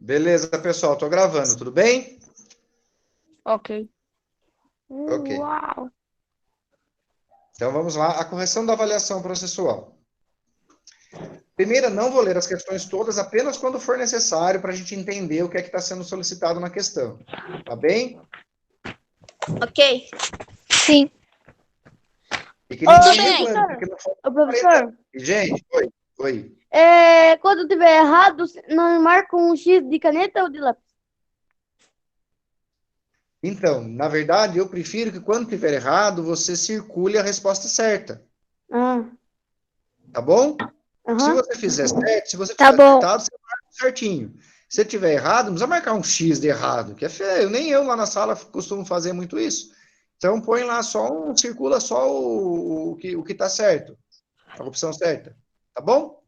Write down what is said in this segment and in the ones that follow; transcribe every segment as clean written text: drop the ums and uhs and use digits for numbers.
Beleza, pessoal, estou gravando, tudo bem? Ok. Ok. Uau. Então vamos lá, a correção da avaliação processual. Primeiro, não vou ler as questões todas, apenas quando for necessário para a gente entender o que é que está sendo solicitado na questão. Tá bem? Ok. Sim. E que nem Ô, bem, professor. porque não falta Ô, professor. Gente, oi. Quando tiver errado, não marca um X de caneta ou de lápis? Então, na verdade, eu prefiro que quando tiver errado, você circule a resposta certa, Ah, tá bom? Se aham. você fizer certo, se você Tá tiver bom. acertado, você marca certinho. Se tiver errado, não precisa marcar um X de errado, que é feio. Nem eu lá na sala costumo fazer muito isso. Então põe lá circula só o que está certo, a opção certa. Tá bom?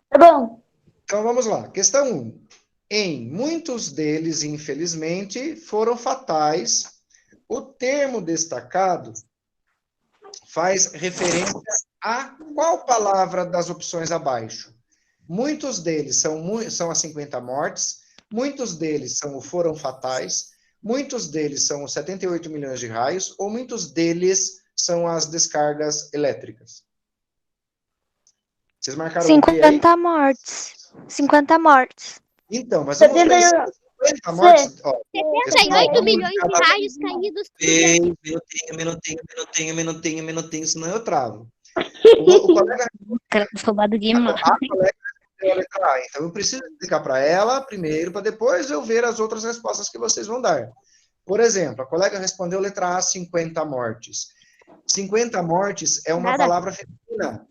Tá bom. Então vamos lá. Questão 1. Em muitos deles, infelizmente, foram fatais. O termo destacado faz referência a qual palavra das opções abaixo? Muitos deles são as 50 mortes, muitos deles foram fatais, muitos deles são os 78 milhões de raios, ou muitos deles são as descargas elétricas. Vocês marcaram o quê aí? 50 mortes. 50 mortes. Então, mas vamos pensar. 50 mortes, ó, 78 milhões de raios caídos. Minutinho, senão eu travo. O colega, Roubado demais. a colega deu a letra A, então eu preciso explicar para ela primeiro, para depois eu ver as outras respostas que vocês vão dar. Por exemplo, a colega respondeu letra A, 50 mortes. 50 mortes é uma palavra feminina.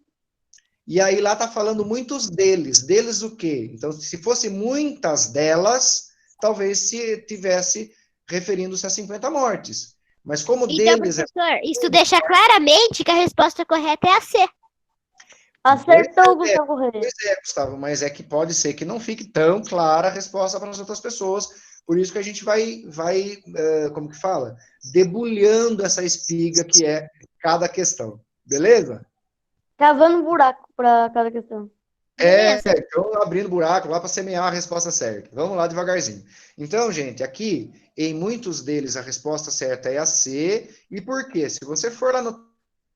E aí lá está falando muitos deles. Deles o quê? Então, se fosse muitas delas, talvez se tivesse referindo-se a 50 mortes. Mas como Então, deles é... professor, isso deixa claramente que a resposta correta é a C. Acertou, Gustavo Correia. Pois é, Gustavo, mas é que pode ser que não fique tão clara a resposta para as outras pessoas. Por isso que a gente vai como que fala? Debulhando essa espiga que é cada questão. Beleza? Cavando um buraco para cada questão. Então abrindo buraco lá para semear a resposta certa. Vamos lá devagarzinho. Então, gente, aqui, em muitos deles, a resposta certa é a C. E por quê? Se você for lá no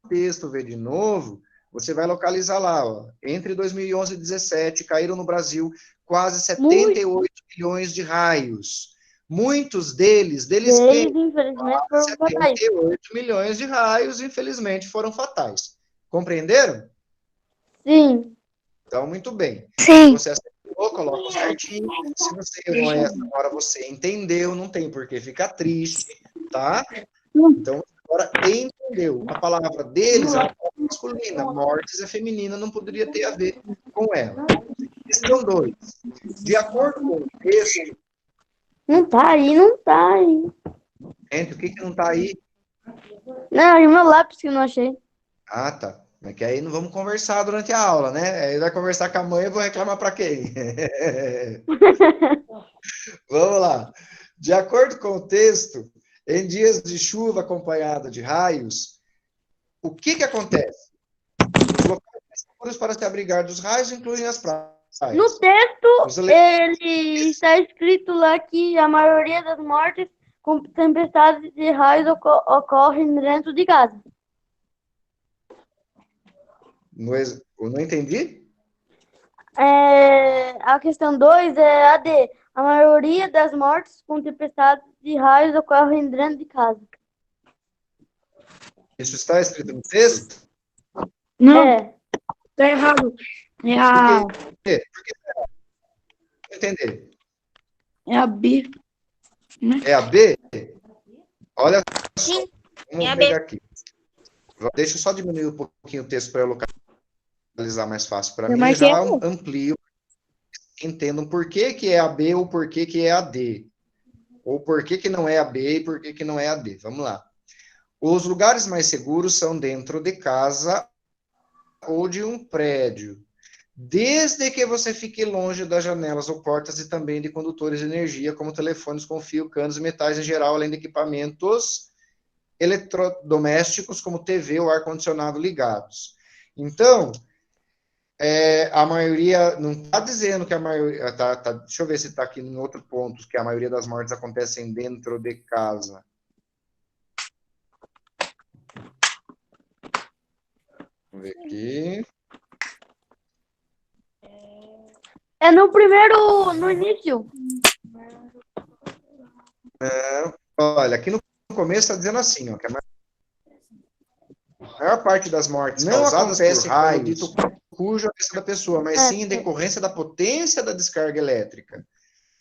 texto ver de novo, você vai localizar lá, ó, entre 2011 e 2017, caíram no Brasil quase 78 milhões de raios. Muitos deles quem? Infelizmente, foram fatais. 78 milhões de raios, infelizmente, foram fatais. Compreenderam? Sim. Então, muito bem. Se Sim. você acertou, coloca certinho. Se você errou essa hora, você entendeu, não tem por que ficar triste, tá? Então, agora entendeu. A palavra deles é uma palavra masculina, mortes é feminina, não poderia ter a ver com ela. Questão 2. De acordo com o texto... Não tá aí. Gente, o que não tá aí? Não, e meu lápis que eu não achei. Ah, tá. Mas que aí não vamos conversar durante a aula, né? Aí vai conversar com a mãe, eu vou reclamar para quem? Vamos lá. De acordo com o texto, em dias de chuva acompanhada de raios, o que acontece? Os locais mais seguros para se abrigar dos raios incluem as praias. No texto, ele está escrito lá que a maioria das mortes com tempestades de raios ocorrem dentro de casa. Eu não entendi? A questão 2 é a D. A maioria das mortes com tempestades de raios ocorrem dentro de casa. Isso está escrito no texto? Não, Tá errado. Por quê? Por que não entender? É a B. É a B? Olha só. Sim, Vamos é a pegar aqui. Deixa eu só diminuir um pouquinho o texto para eu localizar mais fácil para mim. Eu já amplio. Entendam por que é a B ou por que é a D. Ou por que não é a B e por que não é a D. Vamos lá. Os lugares mais seguros são dentro de casa ou de um prédio, desde que você fique longe das janelas ou portas e também de condutores de energia, como telefones com fio, canos e metais em geral, além de equipamentos eletrodomésticos, como TV ou ar-condicionado ligados. Então, a maioria, não está dizendo que a maioria, deixa eu ver se está aqui em outro ponto, que a maioria das mortes acontecem dentro de casa. Vamos ver aqui. É no início. Olha, aqui no começo está dizendo assim, ó, que a maior parte das mortes não acontece por raios, cuja cabeça da pessoa, mas sim em decorrência da potência da descarga elétrica.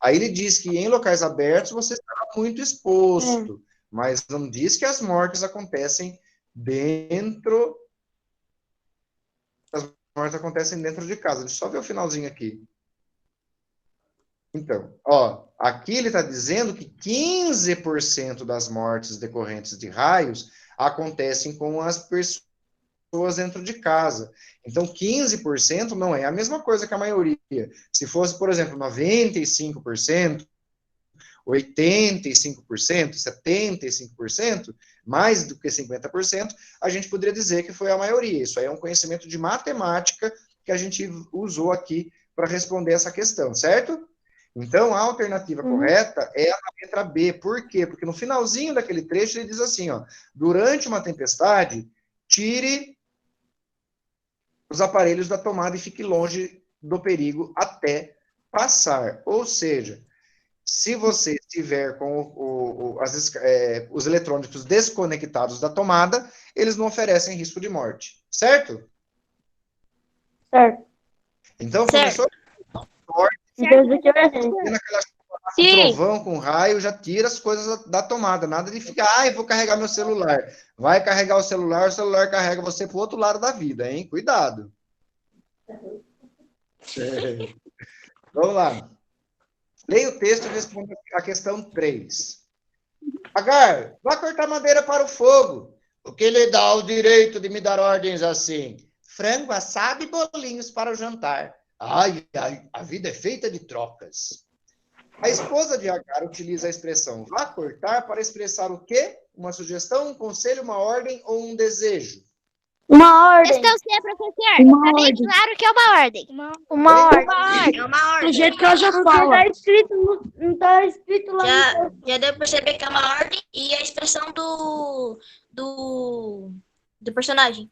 Aí ele diz que em locais abertos você está muito exposto, mas não diz que as mortes acontecem dentro. As mortes acontecem dentro de casa. Deixa eu só ver o finalzinho aqui. Então, ó, aqui ele está dizendo que 15% das mortes decorrentes de raios acontecem com as pessoas dentro de casa. Então, 15% não é a mesma coisa que a maioria. Se fosse, por exemplo, 95%, 85%, 75%, mais do que 50%, a gente poderia dizer que foi a maioria. Isso aí é um conhecimento de matemática que a gente usou aqui para responder essa questão, certo? Então, a alternativa correta é a letra B. Por quê? Porque no finalzinho daquele trecho ele diz assim, ó, durante uma tempestade, tire os aparelhos da tomada e fique longe do perigo até passar. Ou seja, se você estiver com os eletrônicos desconectados da tomada, eles não oferecem risco de morte. Certo? Certo. Então, começou Sim. trovão com raio, já tira as coisas da tomada. Nada de ficar, eu vou carregar meu celular. Vai carregar o celular carrega você para o outro lado da vida, hein? Cuidado. Vamos lá. Leia o texto e responda a questão 3. Agar, vá cortar madeira para o fogo. O que lhe dá o direito de me dar ordens assim? Frango assado e bolinhos para o jantar. Ai, a vida é feita de trocas. A esposa de Agar utiliza a expressão vá cortar para expressar o quê? Uma sugestão, um conselho, uma ordem ou um desejo? Uma ordem. Questão C, professor. Tá bem claro que é uma ordem. Uma ordem. É uma ordem. Do jeito que ela já Porque fala. não tá escrito lá. Já deu pra perceber que é uma ordem e a expressão do personagem.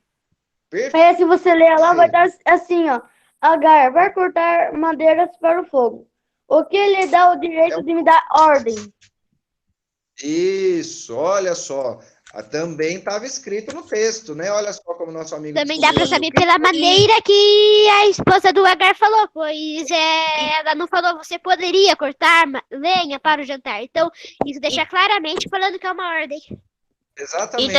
Perfeito. Aí, se você ler lá, vai estar assim, ó. Agar, vai cortar madeiras para o fogo. O que lhe dá o direito de me dar ordem? Isso, olha só. Também estava escrito no texto, né? Olha só como nosso amigo... Também dá para saber pela maneira que a esposa do Agar falou, pois ela não falou você poderia cortar lenha para o jantar. Então, isso deixa claramente falando que é uma ordem. Exatamente.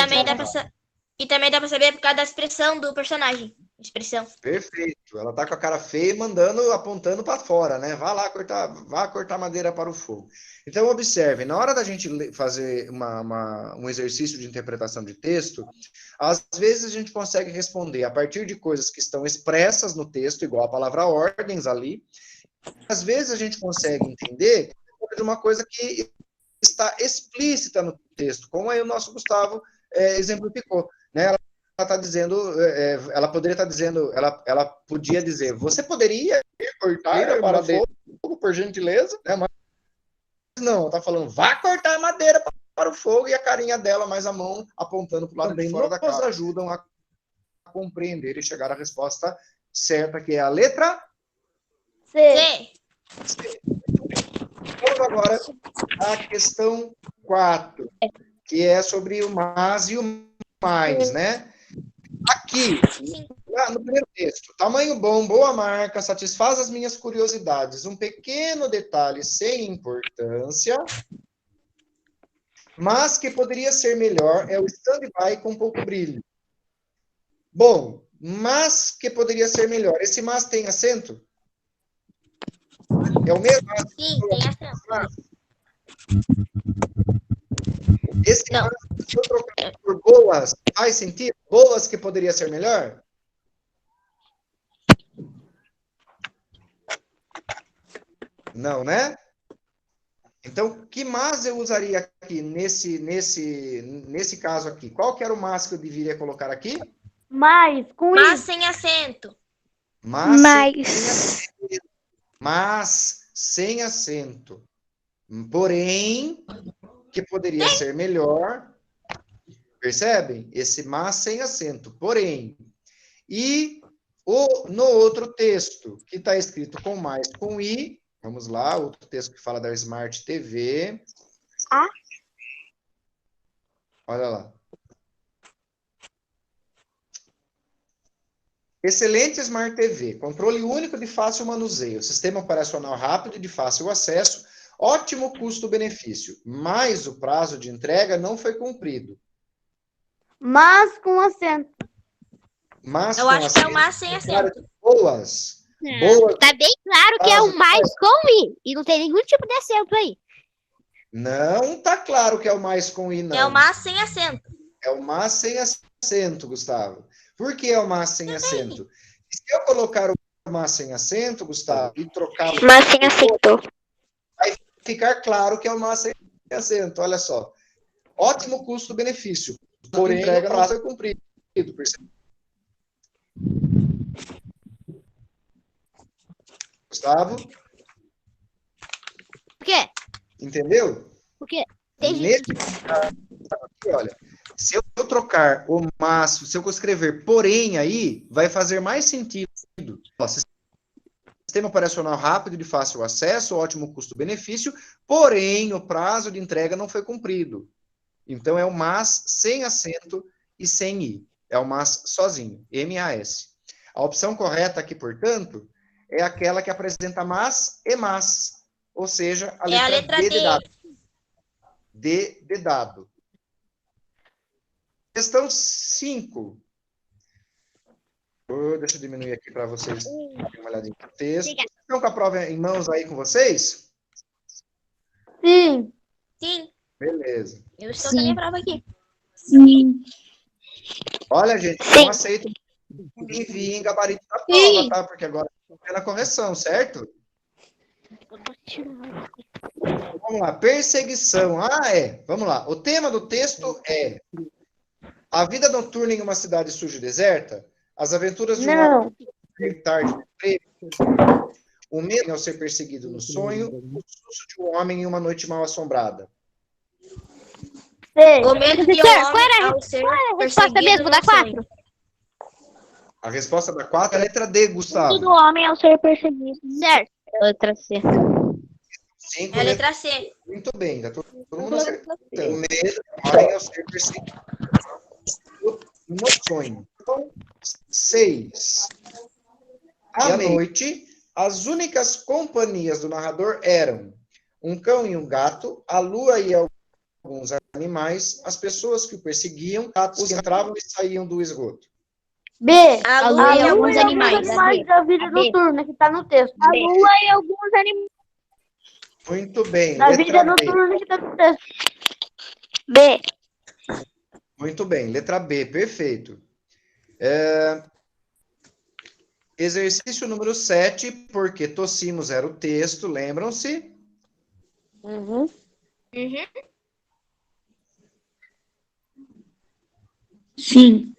E também dá pra saber por causa da expressão do personagem. Expressão. Perfeito. Ela tá com a cara feia e apontando para fora, né? Vá cortar madeira para o fogo. Então, observe, na hora da gente fazer um exercício de interpretação de texto, às vezes a gente consegue responder a partir de coisas que estão expressas no texto, igual a palavra ordens ali. Às vezes a gente consegue entender de uma coisa que está explícita no texto, como aí o nosso Gustavo exemplificou, né? Ela está dizendo, ela poderia estar dizendo, ela podia dizer, você poderia cortar para o fogo, por gentileza, né? Mas não, está falando, vá cortar madeira para o fogo, e a carinha dela, mais a mão apontando para o lado de fora da casa, ajudam a compreender e chegar à resposta certa, que é a letra C. Vamos agora à questão 4, que é sobre o mas e o mais, né? Aqui, no primeiro texto, tamanho bom, boa marca, satisfaz as minhas curiosidades. Um pequeno detalhe sem importância, mas que poderia ser melhor, é o stand-by com pouco brilho. Bom, mas que poderia ser melhor. Esse mas tem acento? É o mesmo? Sim, tem acento. Esse mas, se eu trocar por boas, faz sentido? Boas que poderia ser melhor? Não, né? Então, que mas eu usaria aqui nesse caso aqui? Qual que era o mas que eu deveria colocar aqui? Mas, com Mas isso. sem acento. Mas sem acento. Porém, que poderia ser melhor. Percebem? Esse mas sem acento. Porém. E no outro texto, que está escrito com mais, com i. Vamos lá, outro texto que fala da Smart TV. Olha lá. Excelente Smart TV, controle único de fácil manuseio, sistema operacional rápido e de fácil acesso, ótimo custo-benefício, mas o prazo de entrega não foi cumprido. Mas com acento. Eu acho que é o mas sem acento. Boas. Tá bem claro que é o mais com i, e não tem nenhum tipo de acento aí. Não tá claro que é o mais com i, não. É o mas sem acento. É o mas sem acento, Gustavo. Por que é o mas sem acento? Se eu colocar o mas sem acento, Gustavo, e trocar o Mas sem acento. vai ficar claro que é o mas sem acento. Olha só. Ótimo custo-benefício. Porém, a entrega não foi cumprido. Percebe? Gustavo? Por quê? Entendeu? Por quê? Entendi. Nesse caso aqui, olha, se eu trocar o mas, se eu escrever porém aí, vai fazer mais sentido. Ó, sistema operacional rápido e de fácil acesso, ótimo custo-benefício, porém o prazo de entrega não foi cumprido. Então é o mas sem acento e sem i. É o mas sozinho, M-A-S. A opção correta aqui, portanto, é aquela que apresenta mas e mas. Ou seja, a letra D de dado. D de dado. Questão 5. Deixa eu diminuir aqui para vocês darem uma olhadinha no texto. Vocês estão com a prova em mãos aí com vocês? Sim. Sim. Beleza. Eu estou com a minha prova aqui. Sim. Olha, gente, não aceito que enviem gabarito da prova, tá? Porque agora é na correção, certo? Vamos lá, perseguição. Vamos lá. O tema do texto é a vida noturna em uma cidade suja e deserta, as aventuras de um homem tarde no emprego, o medo ao ser perseguido no sonho, o susto de um homem em uma noite mal assombrada. O medo de um homem ao ser perseguido no sonho. A resposta da 4 é a letra D, Gustavo. Todo homem ao ser perseguido. Certo. É a letra C. 5, É a letra C. Muito bem, tá todo mundo acertando. O medo de um homem ao ser perseguido no sonho. 6. À noite, as únicas companhias do narrador eram um cão e um gato, a lua e alguns animais, as pessoas que o perseguiam, os que entravam e saíam do esgoto. B. A lua e alguns animais da vida noturna, que está no texto. A lua e alguns animais. Muito bem. Da Letra vida B. noturna, que está no texto. B. Muito bem. Letra B, perfeito. Exercício número 7, porque tossimos era o texto, lembram-se? Uhum. Sim.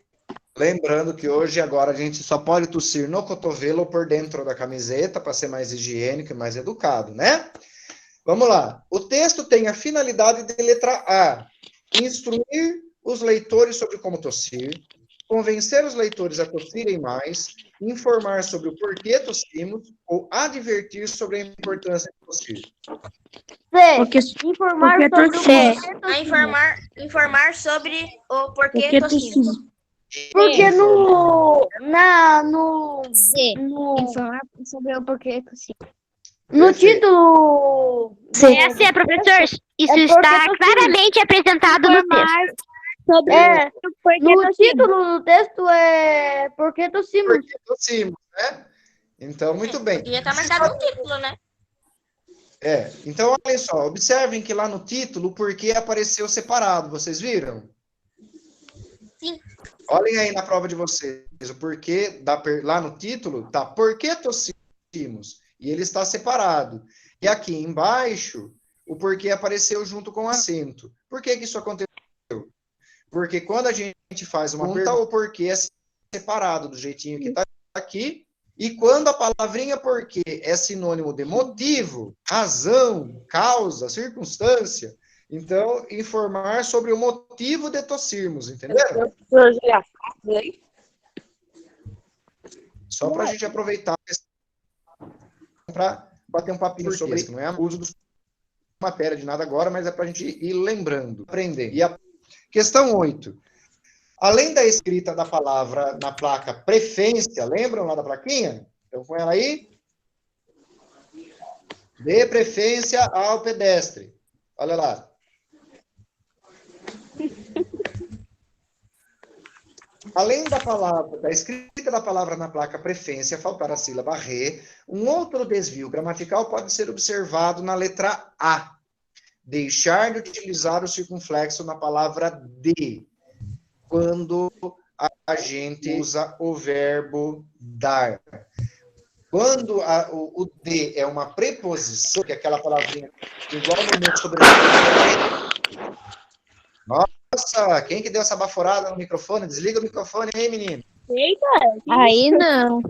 Lembrando que hoje, agora, a gente só pode tossir no cotovelo ou por dentro da camiseta, para ser mais higiênico e mais educado, né? Vamos lá. O texto tem a finalidade de letra A. Instruir os leitores sobre como tossir, convencer os leitores a tossirem mais, informar sobre o porquê tossimos ou advertir sobre a importância de tossir. C. Informar sobre o porquê Informar sobre o porquê tossimos. Porque no Informar sobre o porquê tossimos. no título... É assim, professor. Isso está claramente apresentado no texto. Sobre o porquê No tossimos. título do texto é Porquê tossimos. Porque tossimos, né? Então, muito bem. Podia estar marcado no título, né? Então, olha só, observem que lá no título o porquê apareceu separado, vocês viram? Sim. Olhem aí na prova de vocês, o porquê, lá no título, tá porquê tossimos, e ele está separado. E aqui embaixo, o porquê apareceu junto com o acento. Por que isso aconteceu? Porque quando a gente faz uma pergunta, o porquê é separado do jeitinho que está aqui, E quando a palavrinha porquê é sinônimo de motivo, razão, causa, circunstância, então, informar sobre o motivo de tossirmos, entenderam? Só para a gente aproveitar para bater um papinho sobre isso, não é o uso da matéria de nada agora, mas é para a gente ir lembrando, aprender. E a questão 8. Além da escrita da palavra na placa prefência, lembram lá da plaquinha? Então, põe ela aí. Dê preferência ao pedestre. Olha lá. Além da escrita da palavra na placa prefência, faltar a sílaba re, um outro desvio gramatical pode ser observado na letra A. Deixar de utilizar o circunflexo na palavra de, quando a gente usa o verbo dar. Quando o de é uma preposição, que é aquela palavrinha igual no meu sobrenome. Nossa, quem que deu essa baforada no microfone? Desliga o microfone aí, menino. Eita, aí não.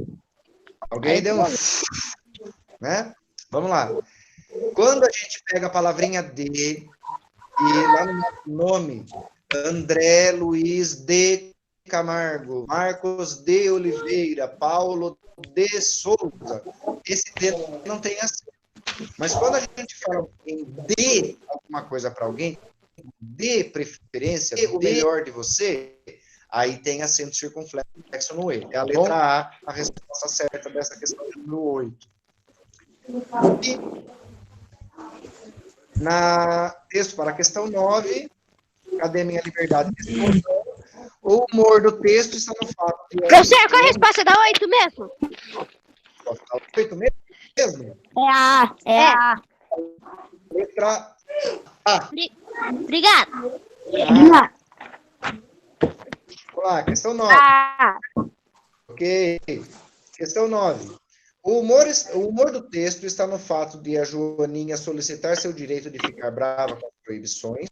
Alguém deu um... Né? Vamos lá. Quando a gente pega a palavrinha de, e lá no nome, André Luiz de Camargo, Marcos de Oliveira, Paulo de Souza, esse de não tem acento. Mas quando a gente fala em de alguma coisa para alguém, de preferência, o melhor de você, aí tem acento circunflexo no E. É a letra A, a resposta certa dessa questão número 8. E na texto para a questão 9, cadê minha liberdade de expressão? O humor do texto está no fato de... Professor, qual a resposta da 8 mesmo? 8 mesmo? É a. Letra A. Obrigado. Vamos lá, questão 9. Ok. Questão 9. O humor do texto está no fato de a Joaninha solicitar seu direito de ficar brava com as proibições.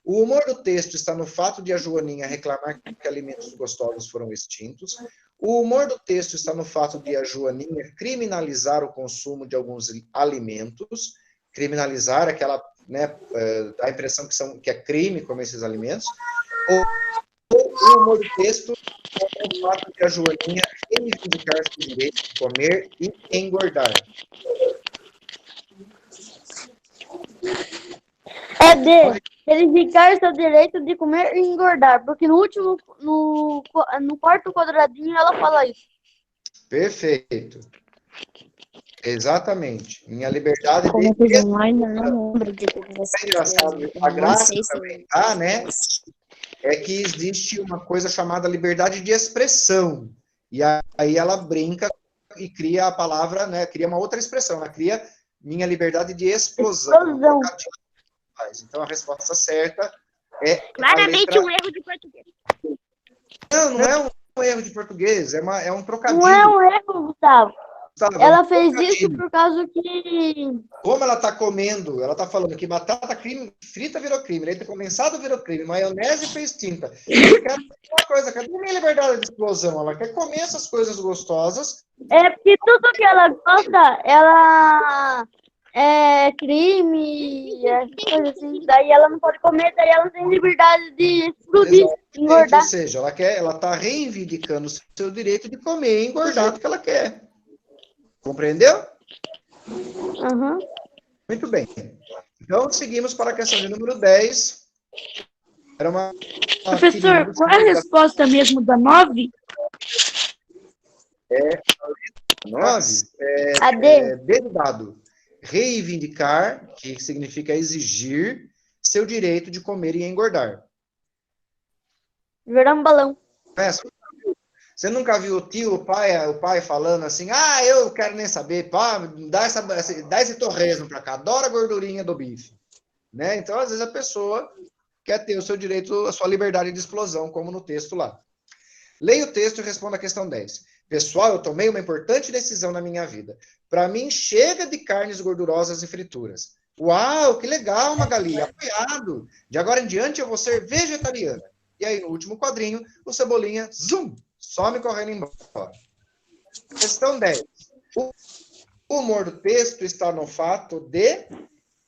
O humor do texto está no fato de a Joaninha reclamar que alimentos gostosos foram extintos. O humor do texto está no fato de a Joaninha criminalizar o consumo de alguns alimentos. Criminalizar, aquela, né, dá a impressão que é crime comer esses alimentos. O humor do texto é o fato de a Joaninha reivindicar seu direito de comer e engordar. É de verificar seu direito de comer e engordar, porque no quarto quadradinho ela fala isso. Perfeito. Exatamente. Minha liberdade Como de... eu não lembro de É engraçado. A graça também, tá, né? É que existe uma coisa chamada liberdade de expressão. E aí ela brinca e cria a palavra, né? Cria uma outra expressão. Ela cria minha liberdade de explosão. Então a resposta certa é Claramente um erro de português. Não é um erro de português, é um trocadilho. Não é um erro, Gustavo. Ela fez trocadilho. isso por causa que... Como ela está comendo, ela está falando que batata frita virou crime, leite condensado virou crime, maionese fez tinta. Ela quer uma coisa, cadê minha liberdade de explosão? Ela quer comer essas coisas gostosas. É porque tudo que ela gosta, ela é crime, essas coisas assim. Daí ela não pode comer, daí ela não tem liberdade de explodir, engordar. Ou seja, ela está reivindicando o seu direito de comer e engordar o que ela quer. Compreendeu? Uhum. Muito bem. Então, seguimos para a questão de número 10. Era uma Professor, qual é a resposta mesmo da 9? 9. A D. D de dado. Reivindicar, que significa exigir, seu direito de comer e engordar. Virar um balão. Você nunca viu o tio, o pai falando assim, eu quero nem saber, pá, dá esse torresmo pra cá, adoro a gordurinha do bife. Né? Então, às vezes, a pessoa quer ter o seu direito, a sua liberdade de explosão, como no texto lá. Leia o texto e responda a questão 10. Pessoal, eu tomei uma importante decisão na minha vida. Para mim, chega de carnes gordurosas e frituras. Uau, que legal, Magali, apoiado. De agora em diante, eu vou ser vegetariana. E aí, no último quadrinho, o Cebolinha, zoom, some correndo embora. Questão 10. O humor do texto está no fato de...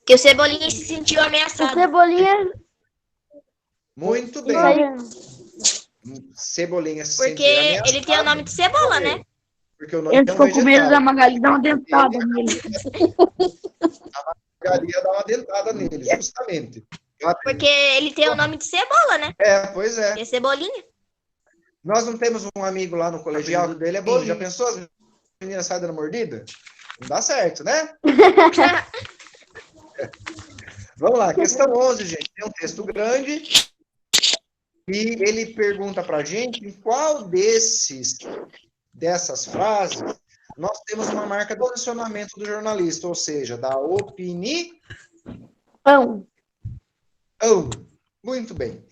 Que o Cebolinha se sentiu O ameaçado. Cebolinha. Muito Isso bem. aí. Cebolinha se Porque sentiu ameaçado. ele tem o nome de cebola, né? Porque o nome Ele é um ficou com medo da vegetal. Magali dar uma dentada nele. A Magali ia dar uma dentada nele, justamente. Porque ele tem o nome de cebola, né? Pois é. Que é Cebolinha. Nós não temos um amigo lá no colegial dele, é bolinho. Já pensou as meninas saem dando mordida? Não dá certo, né? Vamos lá, questão 11, gente. Tem um texto grande e ele pergunta pra gente em qual dessas frases nós temos uma marca de posicionamento do jornalista, ou seja, da opinião. Muito bem.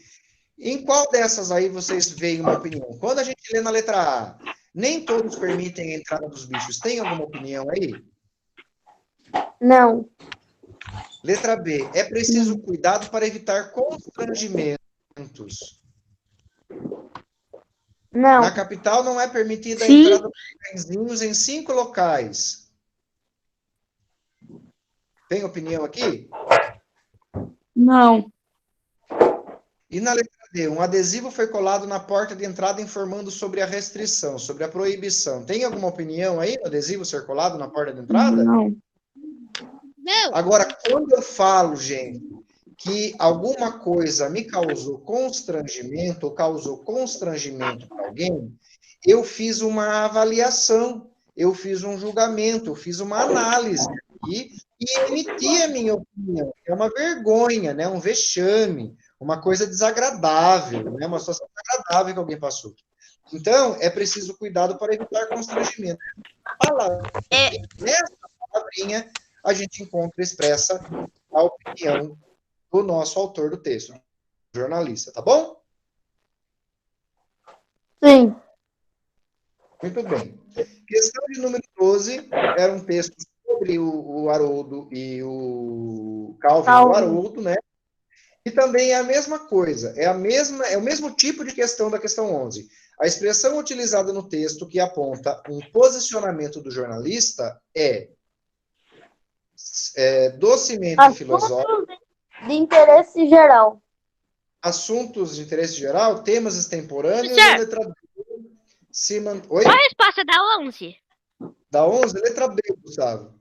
Em qual dessas aí vocês veem uma opinião? Quando a gente lê na letra A, nem todos permitem a entrada dos bichos. Tem alguma opinião aí? Não. Letra B, é preciso cuidado para evitar constrangimentos. Não. Na capital não é permitida a Sim. entrada dos cãezinhos em 5 locais. Tem opinião aqui? Não. E na letra D, um adesivo foi colado na porta de entrada informando sobre a restrição, sobre a proibição. Tem alguma opinião aí no adesivo ser colado na porta de entrada? Não. Não. Agora, quando eu falo, gente, que alguma coisa me causou constrangimento ou causou constrangimento para alguém, eu fiz uma avaliação, eu fiz um julgamento, eu fiz uma análise aqui e emiti a minha opinião. É uma vergonha, né? Um vexame, uma coisa desagradável, né? Uma situação desagradável que alguém passou. Então, é preciso cuidado para evitar constrangimento. Nessa palavrinha, a gente encontra expressa a opinião do nosso autor do texto, jornalista, tá bom? Sim. Muito bem. Questão de número 12 era um texto sobre o Haroldo e o Calvin do Haroldo, né? E também é a mesma coisa, é o mesmo tipo de questão da questão 11. A expressão utilizada no texto que aponta um posicionamento do jornalista é docemente filosófico. De interesse geral. Assuntos de interesse geral, temas extemporâneos, Professor. letra B. Oi? Qual a resposta da 11? Da 11, letra B, Gustavo.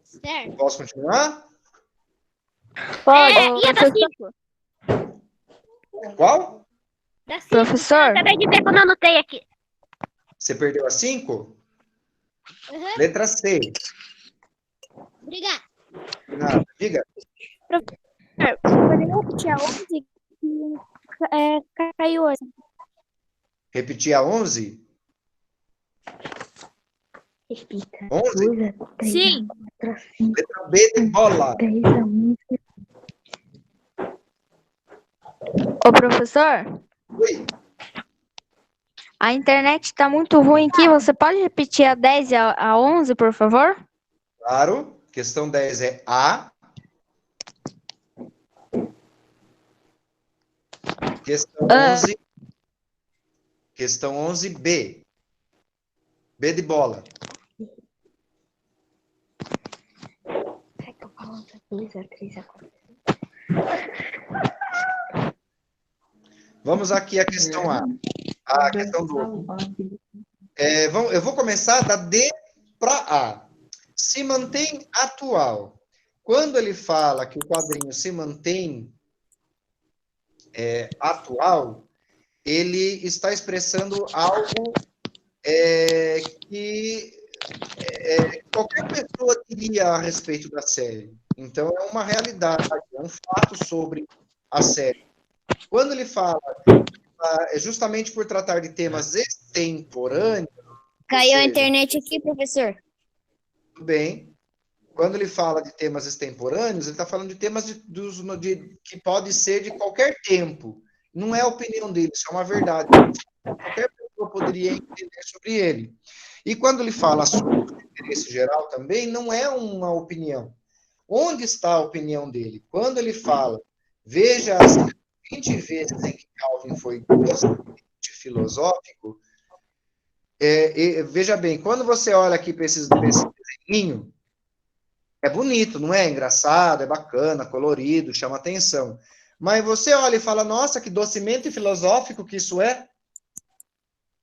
Certo. Posso continuar? Pode. E a da 5? Qual? Da 5. Professor? Acabei de ver quando eu anotei aqui. Você perdeu a 5? Uhum. Letra C. Obrigada. Nada. Diga. Você poderia repetir a 11 que caiu hoje? Repetir a 11? Repita. 11? Sim. Letra B de bola. Ô, professor, Oi. a internet está muito ruim aqui. Você pode repetir a 10 e a 11, por favor? Claro. Questão 10 é A. Questão 11. Questão 11, B. B de bola. Vamos aqui à questão A. A questão do... eu vou começar da D para A. Se mantém atual. Quando ele fala que o quadrinho se mantém atual, ele está expressando algo que qualquer pessoa diria a respeito da série. Então, é uma realidade, é um fato sobre a série. Quando ele fala, justamente por tratar de temas extemporâneos... Caiu a internet aqui, professor. Tudo bem. Quando ele fala de temas extemporâneos, ele está falando de temas que pode ser de qualquer tempo. Não é a opinião dele, isso é uma verdade. Qualquer pessoa poderia entender sobre ele. E quando ele fala sobre o interesse geral também, não é uma opinião. Onde está a opinião dele? Quando ele fala, veja as 20 vezes em que Calvin foi docemente filosófico, veja bem, quando você olha aqui para esse desenho, é bonito, não é? Engraçado, é bacana, colorido, chama atenção. Mas você olha e fala, nossa, que docimento filosófico que isso é?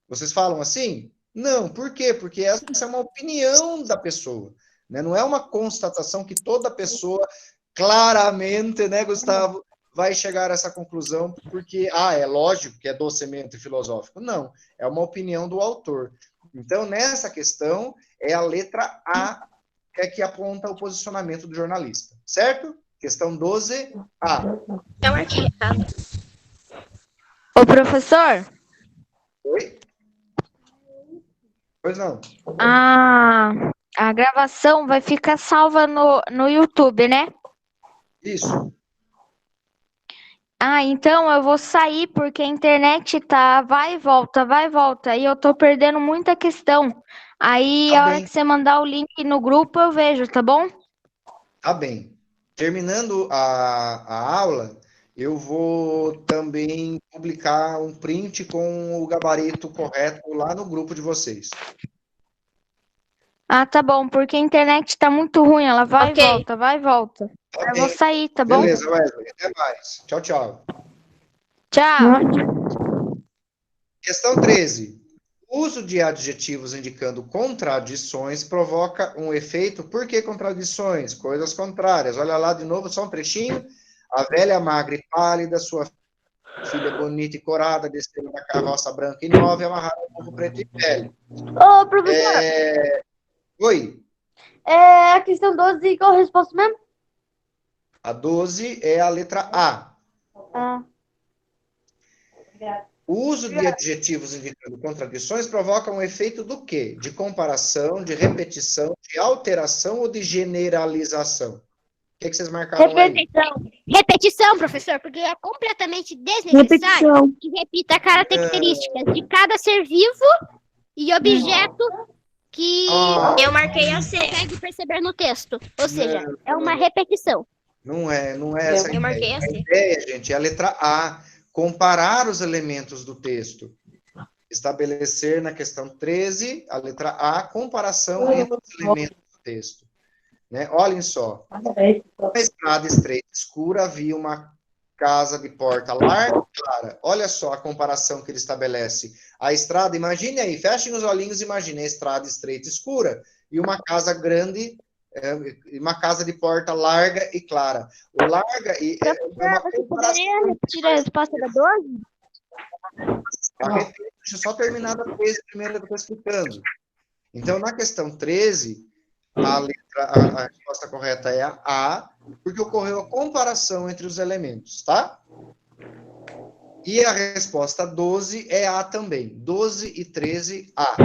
Vocês falam assim? Não, por quê? Porque essa é uma opinião da pessoa, né? Não é uma constatação que toda pessoa claramente, né, Gustavo, vai chegar a essa conclusão porque, é lógico que é docimento filosófico. Não, é uma opinião do autor. Então, nessa questão, é a letra A que aponta o posicionamento do jornalista, certo? Questão 12A. Eu marquei errado. Ô, professor, Oi? Pois não. a gravação vai ficar salva no YouTube, né? Isso. Então eu vou sair porque a internet tá vai e volta, e eu tô perdendo muita questão. Aí, Tá a hora bem. que você mandar o link no grupo, eu vejo, tá bom? Tá bem. Terminando a aula, eu vou também publicar um print com o gabarito correto lá no grupo de vocês. Tá bom, porque a internet tá muito ruim, ela vai Ok. e volta. Tá Eu bem. vou sair, tá bom? Beleza, Wesley. Até mais. Tchau, tchau. Tchau. Questão 13. O uso de adjetivos indicando contradições provoca um efeito. Por que contradições? Coisas contrárias. Olha lá de novo, só um trechinho. A velha magra e pálida, sua filha bonita e corada, descendo da carroça branca e nova e amarrada no burro preto e velho. Ô, professor, Oi. a questão 12, qual a resposta mesmo? A 12 é a letra A. O uso de adjetivos indicando contradições provoca um efeito do quê? De comparação, de repetição, de alteração ou de generalização? O que vocês marcaram aí? Repetição, professor, porque é completamente desnecessário Repetição. que repita características de cada ser vivo e objeto que Eu marquei a C. consegue perceber no texto. Ou seja, é uma repetição. Não é essa a Eu marquei ideia. a C. A ideia, gente, é a letra A. Comparar os elementos do texto. Estabelecer na questão 13, a letra A, comparação entre os elementos do texto. Né? Olhem só. Uma estrada estreita escura havia uma casa de porta larga e clara. Olha só a comparação que ele estabelece. A estrada, imagine aí, fechem os olhinhos, imagine a estrada estreita escura e uma casa grande, uma casa de porta larga e clara. O larga e é uma Você comparação. poderia repetir a resposta da 12? Deixa eu só terminar da 13 primeiro que eu estou explicando. Então, na questão 13, a resposta correta é a A, porque ocorreu a comparação entre os elementos, tá? E a resposta 12 é A também. 12 e 13, A.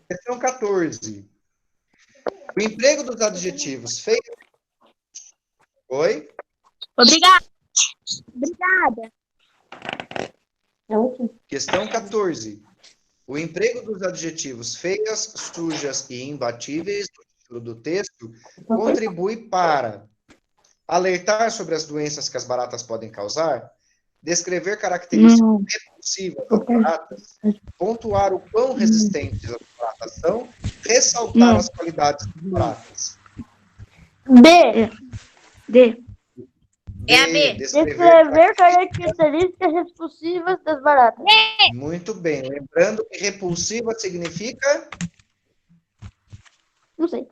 Questão 14. O emprego dos adjetivos feio. Oi? Obrigada. Questão 14. O emprego dos adjetivos feias, sujas e imbatíveis no título do texto contribui para alertar sobre as doenças que as baratas podem causar, descrever características repulsivas das baratas, pontuar o quão resistentes as baratas são, ressaltar as qualidades das baratas. D. É a B. Descrever características repulsivas das baratas. Muito bem. Lembrando que repulsiva significa... Não sei. O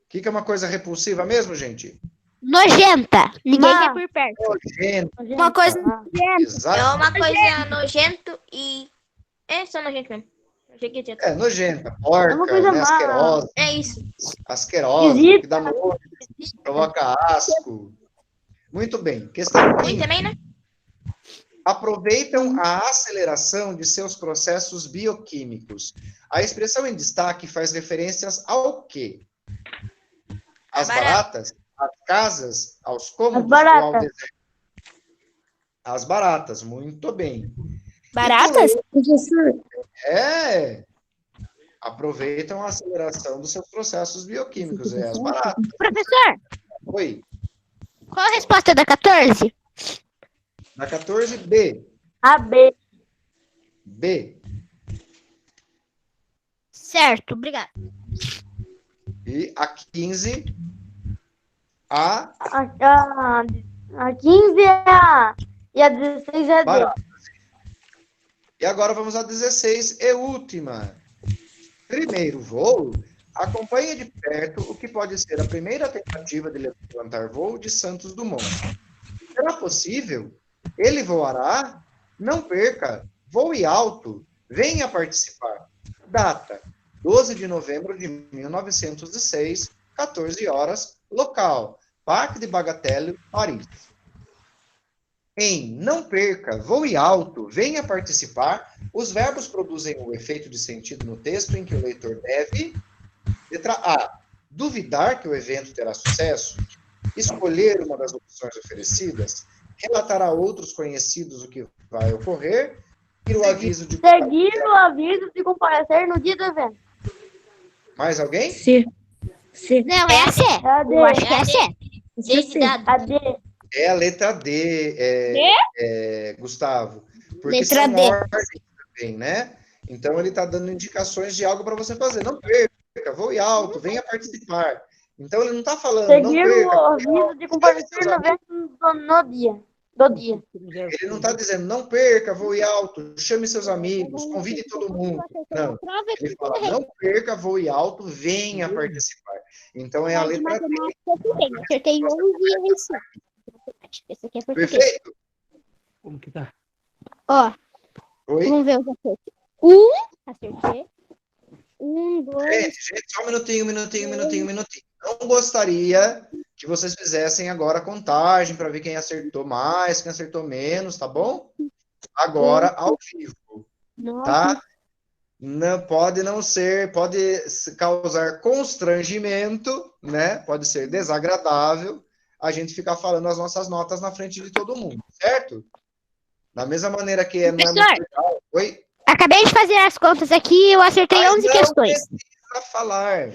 que é uma coisa repulsiva mesmo, gente? Nojenta. Ninguém Má. quer por perto. Nojento. Uma coisa- É Exato. uma coisa nojento e... É só nojento mesmo. Achei que tinha. É, nojenta, É uma porca, coisa né, má. asquerosa, É isso. asquerosa, Esquisita. que dá nojo, provoca asco. Muito bem. Questão Ruim 15. também, né? Aproveitam a aceleração de seus processos bioquímicos. A expressão em destaque faz referências ao quê? Às baratas, às casas, aos cômodos As baratas. ou ao deserto? As baratas, muito bem. Baratas? Aproveitam a aceleração dos seus processos bioquímicos, as baratas. Professor, Oi. Qual a resposta da 14? Na 14, B. A B. B. Certo, obrigado. E a 15, A. A 15 é A. E a 16 é a D. Bárbara. E agora vamos à 16 e última. Primeiro voo, acompanhe de perto o que pode ser a primeira tentativa de levantar voo de Santos Dumont. Será possível? Ele voará? Não perca! Voe alto! Venha participar! Data: 12 de novembro de 1906, 14 horas, local: Parque de Bagatelle, Paris. Em não perca, voe alto, venha participar, os verbos produzem o efeito de sentido no texto em que o leitor deve: letra A, duvidar que o evento terá sucesso, escolher uma das opções oferecidas, relatar a outros conhecidos o que vai ocorrer, seguir o aviso de comparecer no dia do evento. Mais alguém? C. C. Não, é a C. É a D. Eu acho que é a C. C. C. A D. É a letra D, Gustavo. Porque Letra são D. ordens também, né? Então ele está dando indicações de algo para você fazer. Não perca, voe alto, venha participar. Então ele não está falando, não Seguir perca. o aviso de comparecer no evento no dia. Do dia. Ele não está dizendo, não perca, voe alto, chame seus amigos, convide todo mundo. Não. Ele fala, não perca, voe alto, venha participar. Então é a letra D. Acertei 11 e errei 5. Esse aqui é português. Perfeito? Como que tá? Ó, Oi? vamos ver os acertos. Acertei. 1, 2. Gente, só um minutinho. Não gostaria que vocês fizessem agora a contagem para ver quem acertou mais, quem acertou menos, tá bom? Agora, ao vivo, tá? Não, pode causar constrangimento, né? Pode ser desagradável a gente ficar falando as nossas notas na frente de todo mundo, certo? Da mesma maneira que não é muito legal. Oi? Acabei de fazer as contas aqui, eu acertei 11 questões. Não precisa falar.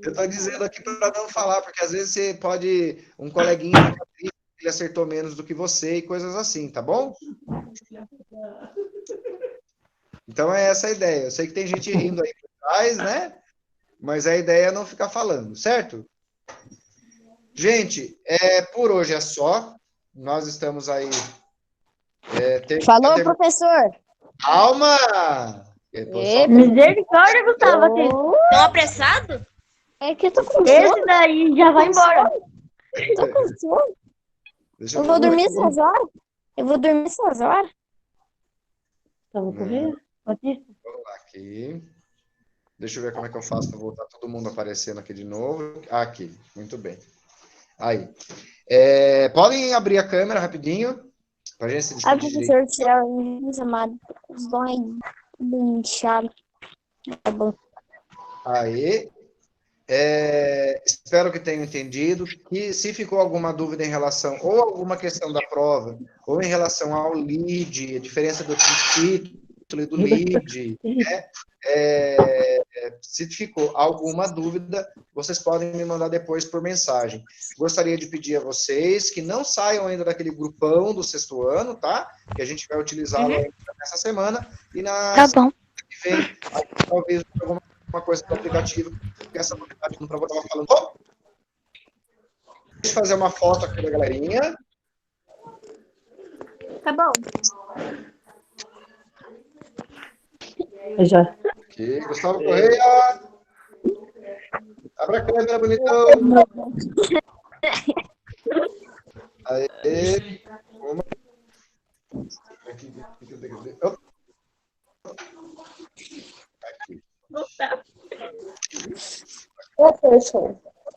Eu tô dizendo aqui para não falar, porque às vezes você pode, um coleguinha ele acertou menos do que você e coisas assim, tá bom? Então é essa a ideia. Eu sei que tem gente rindo aí por trás, né? Mas a ideia é não ficar falando, certo? Gente, por hoje é só. Nós estamos aí... Falou, professor. Calma! Misericórdia, Gustavo. Tão apressado? É que eu tô com Esse sono. daí já vai embora. Tô com sono. Deixa Eu vou dormir essas horas. Vamos correr? Vamos lá aqui. Deixa eu ver como é que eu faço para voltar todo mundo aparecendo aqui de novo. Aqui, muito bem. Aí. Podem abrir a câmera rapidinho, para a gente se despedir direito. Professor, tirar os amados. Os dói bem inchado. Tá bom. Aí. Espero que tenham entendido. Que se ficou alguma dúvida em relação, ou alguma questão da prova, ou em relação ao lead, a diferença do título e do lead, né? Se ficou alguma dúvida, vocês podem me mandar depois por mensagem. Gostaria de pedir a vocês que não saiam ainda daquele grupão do sexto ano, tá? Que a gente vai utilizá-lo ainda nessa semana. E na semana que vem, talvez alguma coisa do aplicativo, que essa novidade que eu estava falando. Deixa eu fazer uma foto aqui da galerinha. Tá bom. Já. Aqui, Gustavo Correia. Abra a câmera, bonitão. Aí. Uma. Aqui.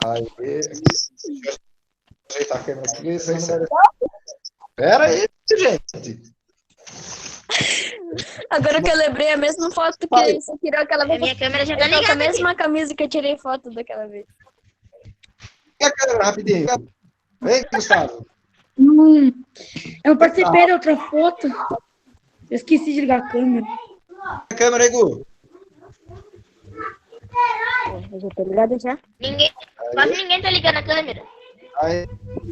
Aí. Deixa eu ajeitar a câmera aqui. Espera aí, gente. Agora que eu lembrei a mesma foto que você tirou aquela A vez. minha câmera já tá Eu tô com a ligada aqui. mesma camisa que eu tirei foto daquela vez. E a câmera, rapidinho. Vem, Gustavo. Eu participei da outra foto. Eu esqueci de ligar a câmera. A câmera aí, Gu. Eu já tô ligado já. Ninguém. Quase ninguém tá ligando a câmera. Aí,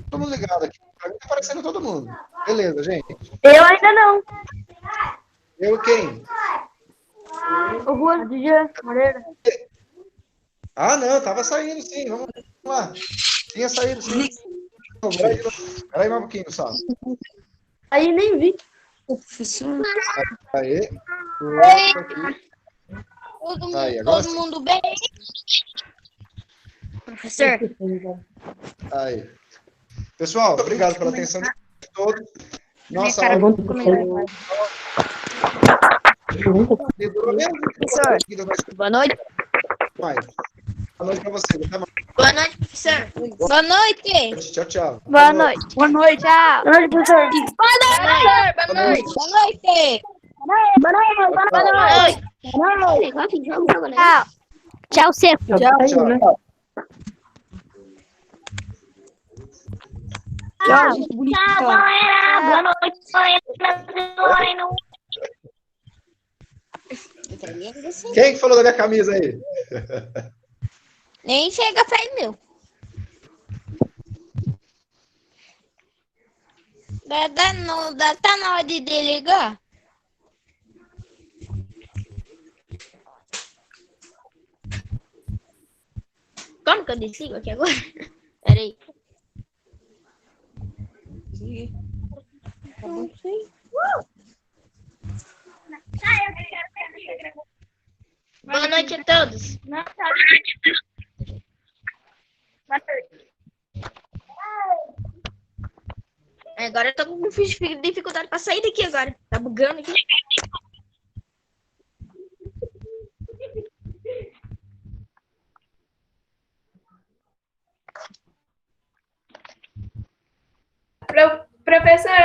todo mundo ligado aqui. Pra mim tá aparecendo todo mundo. Beleza, gente. Eu ainda não. Eu quem? O Juan DJ Moreira. Ah, não, tava saindo sim. Vamos lá. Tinha saído sim. Peraí mais um pouquinho, Sá. Aí nem vi. Professor. Aí. Aí, agora Todo sim. mundo bem? Professor. Aí. Pessoal, obrigado pela atenção de todos. Nossa Cara, aula vamos durou menos do que Professor. Boa noite. mais. Boa noite pra vocês. Até mais. Boa noite, professor. Boa noite. Tchau, tchau. Boa noite. Boa noite. Tchau. Boa noite, professor. Boa noite. Boa noite. Boa noite. Boa noite. Tchau. Tchau, Seco. Tchau. Tchau, gente bonita. galera. Boa noite. Quem que falou da minha camisa aí? Nem chega perto meu. Tá na hora de desligar? Como que eu desligo aqui agora? Peraí. Não sei. Boa noite a todos. Agora eu tô com dificuldade pra sair daqui agora. Tá bugando aqui. Professor,